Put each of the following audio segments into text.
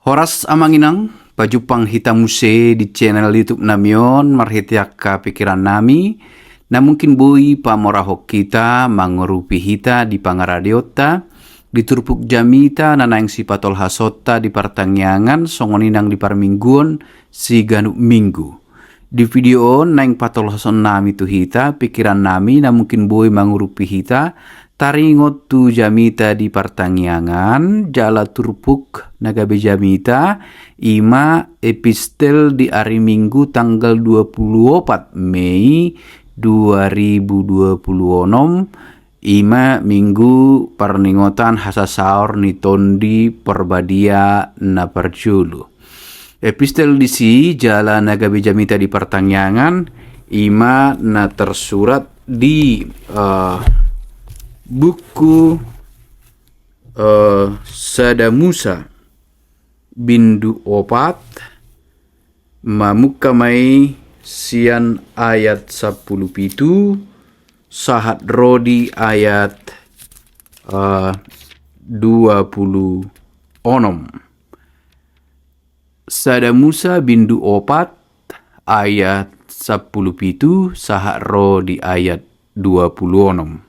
Horas amanginang, pajupang hitamuse di channel YouTube namion, marhetiaka pikiran nami, na mungkin bui pamorahok kita, mangurupi hita di pangaradiota, di turpuk jamita, nanaing si patol hasota di partangyangan, songoninang di parmingguon, si ganuk minggu. Di video naing patol hason nami tu hita, pikiran nami, na mungkin bui mangurupi hita, taringot tu jamita di partangyangan, jala turpuk nagabe jamita, ima epistel di hari Minggu tanggal 24 Mei 2026, ima minggu perningotan hasasaur ni tondi perbadia na perjulu. Epistel di si jala nagabe jamita di partangyangan, ima na tersurat di buku Sada Musa bindu opat mamukamai sian ayat 10 pitu sahat rodi ayat 20 onom. Sada Musa bindu opat ayat 10 pitu sahat rodi ayat 20 onom.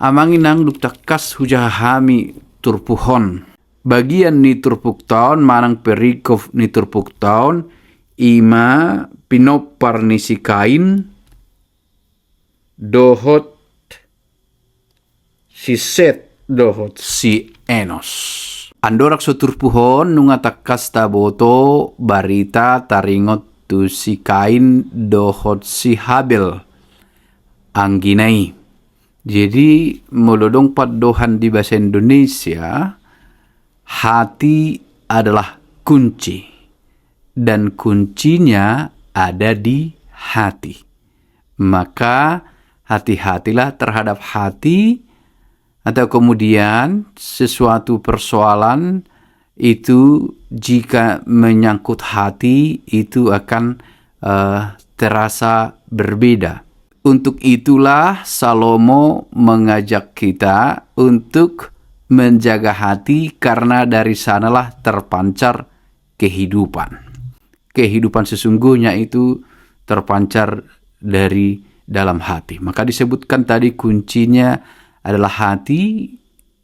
Amanginang duktakas hujahami turpuhon. Bagian ni turpuk taon manang perikov ni turpuk taon ima pinopar ni si Kain dohot si Set dohot si Enos. Andorak so turpuhon nungatakas taboto barita taringot tu si Kain dohot si Habel angginai. Jadi melodong padohan di bahasa Indonesia, hati adalah kunci dan kuncinya ada di hati. Maka hati-hatilah terhadap hati, atau kemudian sesuatu persoalan itu jika menyangkut hati itu akan terasa berbeda. Untuk itulah Salomo mengajak kita untuk menjaga hati karena dari sanalah terpancar kehidupan. Kehidupan sesungguhnya itu terpancar dari dalam hati. Maka disebutkan tadi kuncinya adalah hati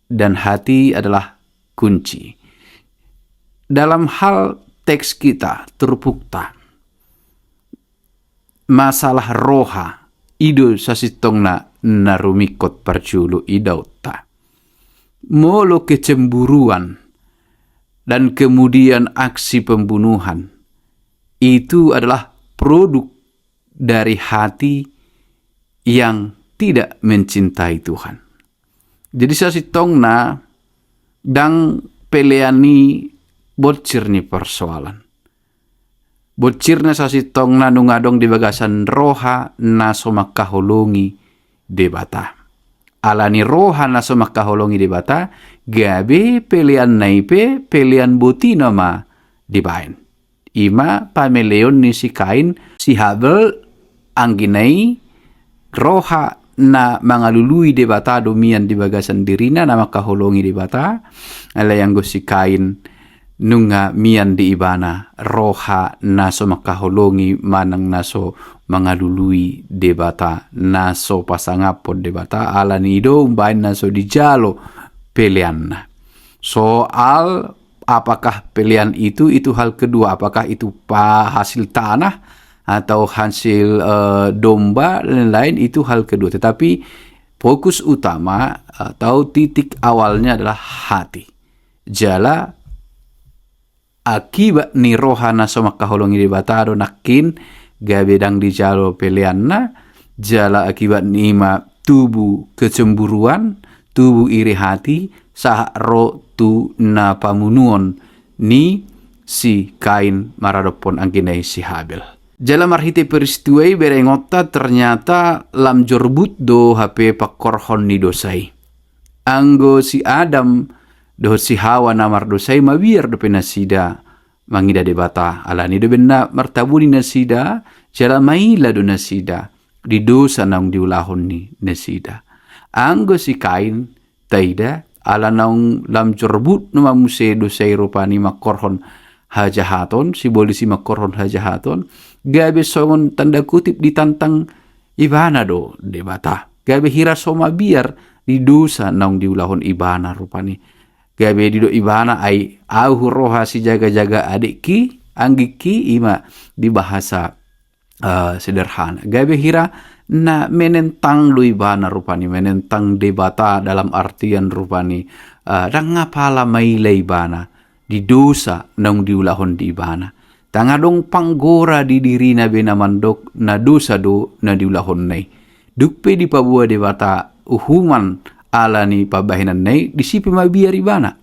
dan hati adalah kunci. Dalam hal teks kita terpukta masalah roha ido sasitongna narumikot parjulu idauta. Molo kecemburuan dan kemudian aksi pembunuhan itu adalah produk dari hati yang tidak mencintai Tuhan. Jadi sasitongna dang peleani bocir ni persoalan. Bocirna sasitong na nungadong di bagasan roha na sumakahulungi debata. Alani roha na sumakahulungi debata, gabe pelian naipe pelian butina ma dibain. Ima pameleon ni si Kain, si Habel angginai roha na mangalului debata domian di bagasan dirina na makahulungi debata. Ala yang go si Kain nunga mian di ibana roha naso makahulungi manang naso mangalului debata naso pasangapod debata ala nido umbain naso dijalo pilihan. Soal apakah pilihan itu hal kedua, apakah itu hasil tanah atau hasil domba dan lain itu hal kedua, tetapi fokus utama atau titik awalnya adalah hati. Jala akibat ni roha na sumakahulungi debatado nakin gabedang di jalo peleanna jala akibat ni ima tubuh kecemburuan, tubuh iri hati, sah ro tu na pamunuon ni si Kain maradopon angkinai si Habel. Jala marhite peristiwai berengota ternyata lam jorbut do HP pakorhon ni dosai. Anggo si Adam do si Hawa namar dosai mawir do penasida mangida debata alani do benna martabuni nasida jala maila do nasida di dosa nang diulahon ni nasida. Anggo si Kain taida ala naung lam corbut nama muse dosai rupani makorhon hajahaton, si bolisi makorhon hajahaton, gabe songon tanda kutip ditantang ibana do debata. Gabe hira soma biar di dosa naung diulahon ibana rupani. Gabe di do ibana ai au roha si jaga-jaga adikki, anggiki ima di bahasa sederhana. Gabe hira na menentang do ibana rupani, menentang debata dalam artian rupani dan ngapala maila ibana di dosa nang diulahon di ibana. Tangadong panggora di diri na benamandok na dosa do na diulahon nai. Dukpe di pabua debata uhuman ala ni pabahinan nai disipi mabiar ibana.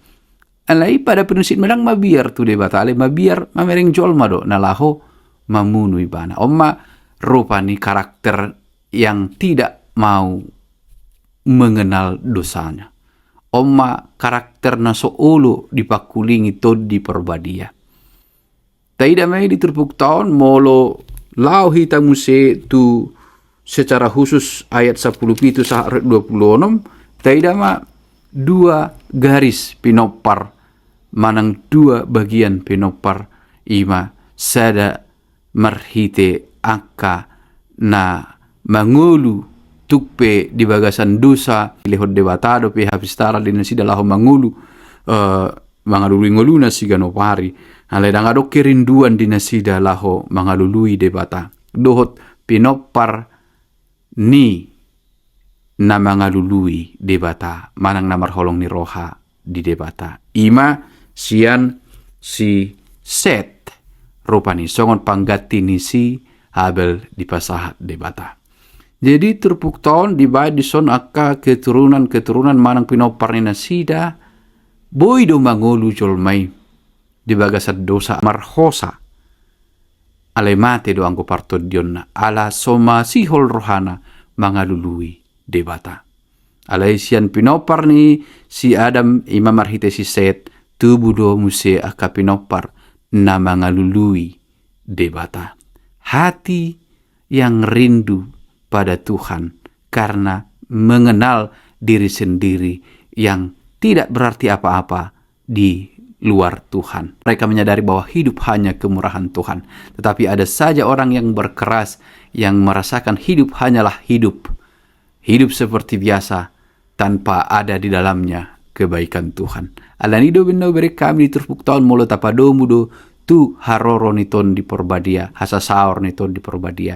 Alai pada penusit medang mabiar tu debata alai mabiar mamereng jolma do na laho mamunu ibana. Oma rupani karakter yang tidak mau mengenal dosanya. Oma karakter na soolo dipakulingi tod di perbadia. Taida mai diterpuk tahun molo lau hita muse tu secara khusus ayat 10 itu sahar 26 taida ma dua garis pinopar manang dua bagian pinopar ima sada marhite angka na mangulu tukpe di bagasan dosa lehod debatado pe hafistara di nasi dalahu mangulu mangalului ngoluna sigano pari ale dangadok kerinduan di nasi dalahu mangalului debata dohot pinopar ni na mangalului debata manang namar holong ni roha di debata ima sian si Set rupani songon panggati ni si Habel di pasahat debata. Jadi terpuk tahun dibayar di son akka keturunan manang pinopar ni nasida boy do mangolu jolmai di bagasat dosa marhosa alai mate do angko parto dionna ala soma sihol rohana mangalului debata. Alai sian pinopar ni si Adam ima marhite si Set tubuh do muse akka pinopar na mangalului debata. Hati yang rindu pada Tuhan karena mengenal diri sendiri yang tidak berarti apa-apa di luar Tuhan. Mereka menyadari bahwa hidup hanya kemurahan Tuhan. Tetapi ada saja orang yang berkeras yang merasakan hidup hanyalah hidup. Hidup seperti biasa tanpa ada di dalamnya kebaikan Tuhan. Alanido benda beri kami terpuk tahun molo tapadomu do tu haroro niton di perbadia, hasa saor niton di perbadia.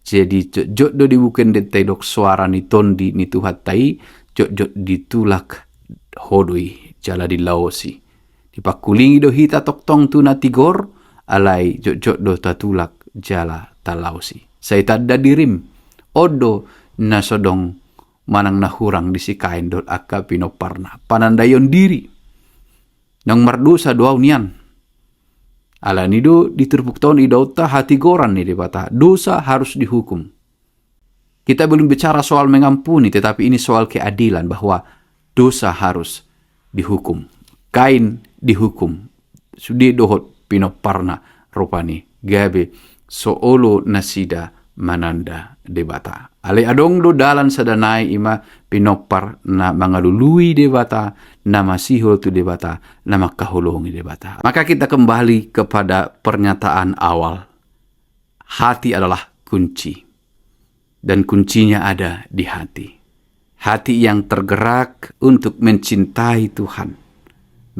Jadi jod do dibuken detai dok suara niton di nitu hatai, jod ditulak hodoi jala di laosi. Dipakulingi do hita tok tong tu natigor, alai jod do tatulak jala talausi. Saya tada dirim, odo nasodong manang nahurang disikain dot akka pinoparna. Panandayon diri, nang mardosa doaw niyan. Ala nido diterpuk tahun idauta hati goran nih debata. Dosa harus dihukum. Kita belum bicara soal mengampuni, tetapi ini soal keadilan bahwa dosa harus dihukum. Kain dihukum. Sudi dohot pinoparna rupani gabe soolo nasida mananda debata. Ale adong do dalan sadanai ima pinopar na mangalului debata, na masihol tu debata, na makahulungi debata. Maka kita kembali kepada pernyataan awal. Hati adalah kunci. Dan kuncinya ada di hati. Hati yang tergerak untuk mencintai Tuhan.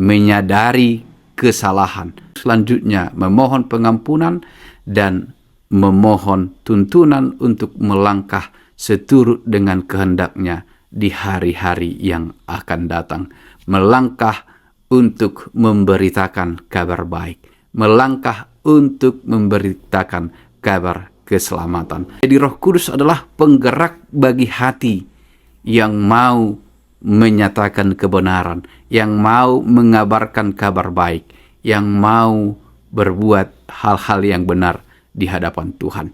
Menyadari kesalahan. Selanjutnya memohon pengampunan dan memohon tuntunan untuk melangkah seturut dengan kehendaknya di hari-hari yang akan datang. Melangkah untuk memberitakan kabar baik. Melangkah untuk memberitakan kabar keselamatan. Jadi Roh Kudus adalah penggerak bagi hati yang mau menyatakan kebenaran, yang mau mengabarkan kabar baik, yang mau berbuat hal-hal yang benar di hadapan Tuhan.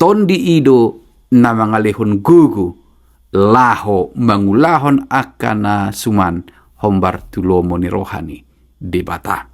Tondi ido na mangalihon gugu laho mangulahon akana suman hombar tulomo ni rohani debata.